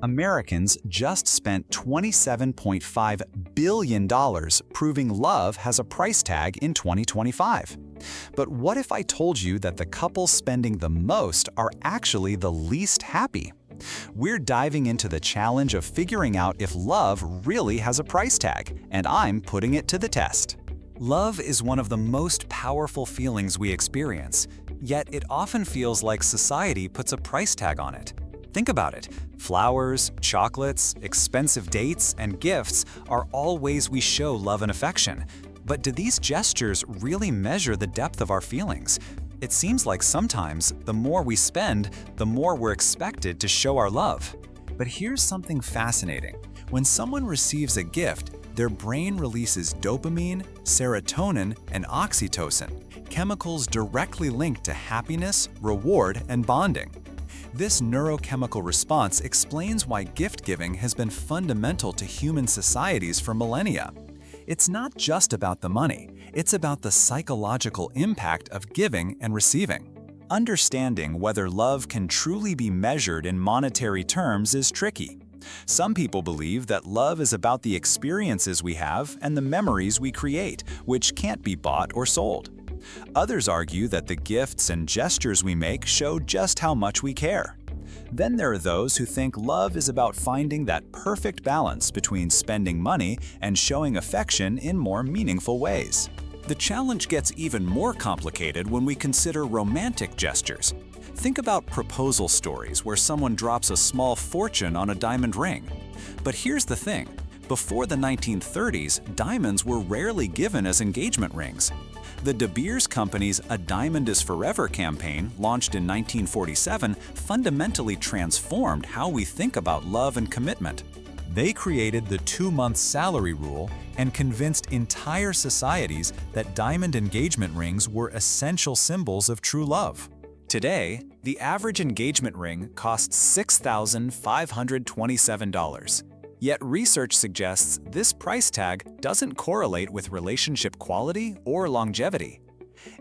Americans just spent $27.5 billion proving love has a price tag in 2025. But what if I told you that the couples spending the most are actually the least happy? We're diving into the challenge of figuring out if love really has a price tag, and I'm putting it to the test. Love is one of the most powerful feelings we experience, yet it often feels like society puts a price tag on it. Think about it. Flowers, chocolates, expensive dates, and gifts are all ways we show love and affection. But do these gestures really measure the depth of our feelings? It seems like sometimes the more we spend, the more we're expected to show our love. But here's something fascinating. When someone receives a gift, their brain releases dopamine, serotonin, and oxytocin, chemicals directly linked to happiness, reward, and bonding. This neurochemical response explains why gift-giving has been fundamental to human societies for millennia. It's not just about the money, it's about the psychological impact of giving and receiving. Understanding whether love can truly be measured in monetary terms is tricky. Some people believe that love is about the experiences we have and the memories we create, which can't be bought or sold. Others argue that the gifts and gestures we make show just how much we care. Then there are those who think love is about finding that perfect balance between spending money and showing affection in more meaningful ways. The challenge gets even more complicated when we consider romantic gestures. Think about proposal stories where someone drops a small fortune on a diamond ring. But here's the thing. Before the 1930s, diamonds were rarely given as engagement rings. The De Beers Company's A Diamond is Forever campaign, launched in 1947, fundamentally transformed how we think about love and commitment. They created the 2-month salary rule and convinced entire societies that diamond engagement rings were essential symbols of true love. Today, the average engagement ring costs $6,527. Yet research suggests this price tag doesn't correlate with relationship quality or longevity.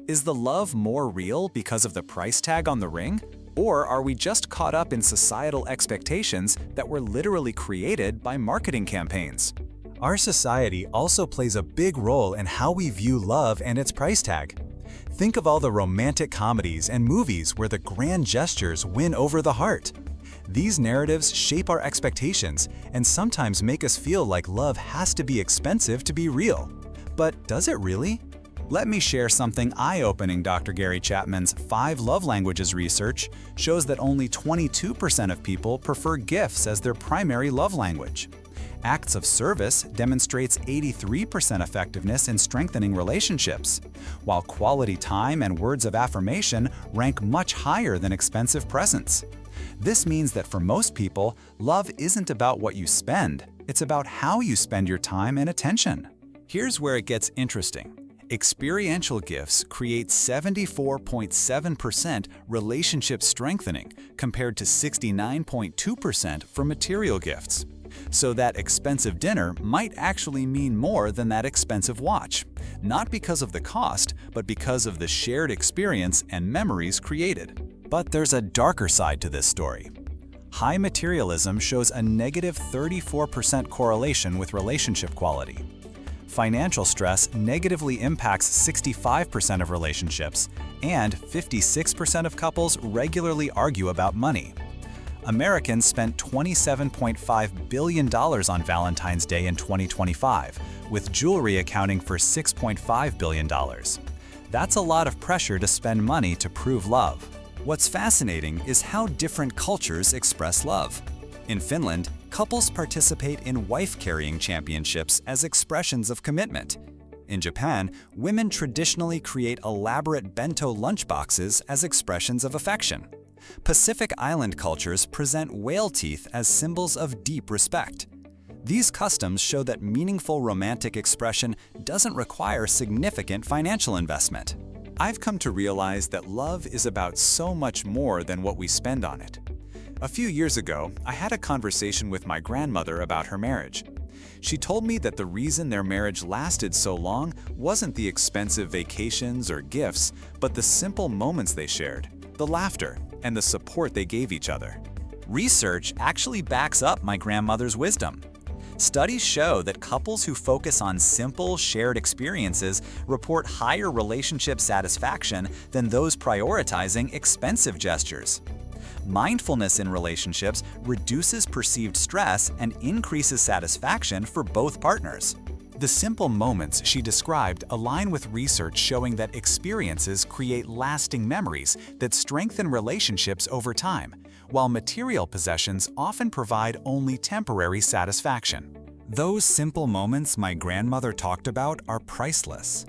Is the love more real because of the price tag on the ring? Or are we just caught up in societal expectations that were literally created by marketing campaigns? Our society also plays a big role in how we view love and its price tag. Think of all the romantic comedies and movies where the grand gestures win over the heart. These narratives shape our expectations and sometimes make us feel like love has to be expensive to be real. But does it really? Let me share something eye-opening. Dr. Gary Chapman's 5 love languages research shows that only 22% of people prefer gifts as their primary love language. Acts of service demonstrates 83% effectiveness in strengthening relationships, while quality time and words of affirmation rank much higher than expensive presents. This means that for most people, love isn't about what you spend, it's about how you spend your time and attention. Here's where it gets interesting. Experiential gifts create 74.7% relationship strengthening compared to 69.2% for material gifts. So that expensive dinner might actually mean more than that expensive watch, not because of the cost, but because of the shared experience and memories created. But there's a darker side to this story. High materialism shows a negative 34% correlation with relationship quality. Financial stress negatively impacts 65% of relationships, and 56% of couples regularly argue about money. Americans spent $27.5 billion on Valentine's Day in 2025, with jewelry accounting for $6.5 billion. That's a lot of pressure to spend money to prove love. What's fascinating is how different cultures express love. In Finland, couples participate in wife-carrying championships as expressions of commitment. In Japan, women traditionally create elaborate bento lunchboxes as expressions of affection. Pacific Island cultures present whale teeth as symbols of deep respect. These customs show that meaningful romantic expression doesn't require significant financial investment. I've come to realize that love is about so much more than what we spend on it. A few years ago, I had a conversation with my grandmother about her marriage. She told me that the reason their marriage lasted so long wasn't the expensive vacations or gifts, but the simple moments they shared, the laughter, and the support they gave each other. Research actually backs up my grandmother's wisdom. Studies show that couples who focus on simple, shared experiences report higher relationship satisfaction than those prioritizing expensive gestures. Mindfulness in relationships reduces perceived stress and increases satisfaction for both partners. The simple moments she described align with research showing that experiences create lasting memories that strengthen relationships over time, while material possessions often provide only temporary satisfaction. Those simple moments my grandmother talked about are priceless.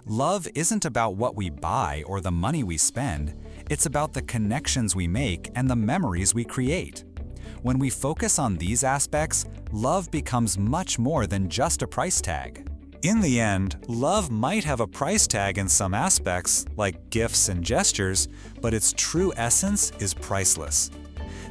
Love isn't about what we buy or the money we spend, it's about the connections we make and the memories we create. When we focus on these aspects, love becomes much more than just a price tag. In the end, love might have a price tag in some aspects, like gifts and gestures, but its true essence is priceless.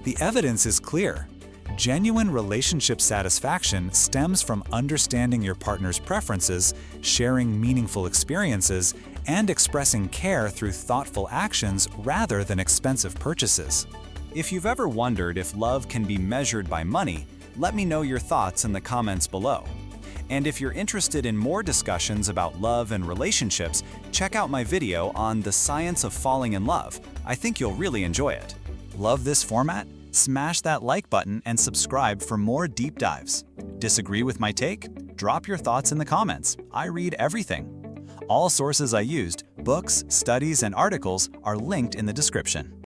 The evidence is clear. Genuine relationship satisfaction stems from understanding your partner's preferences, sharing meaningful experiences, and expressing care through thoughtful actions rather than expensive purchases. If you've ever wondered if love can be measured by money, let me know your thoughts in the comments below. And if you're interested in more discussions about love and relationships, check out my video on the science of falling in love. I think you'll really enjoy it. Love this format? Smash that like button and subscribe for more deep dives. Disagree with my take? Drop your thoughts in the comments. I read everything. All sources I used, books, studies, and articles are linked in the description.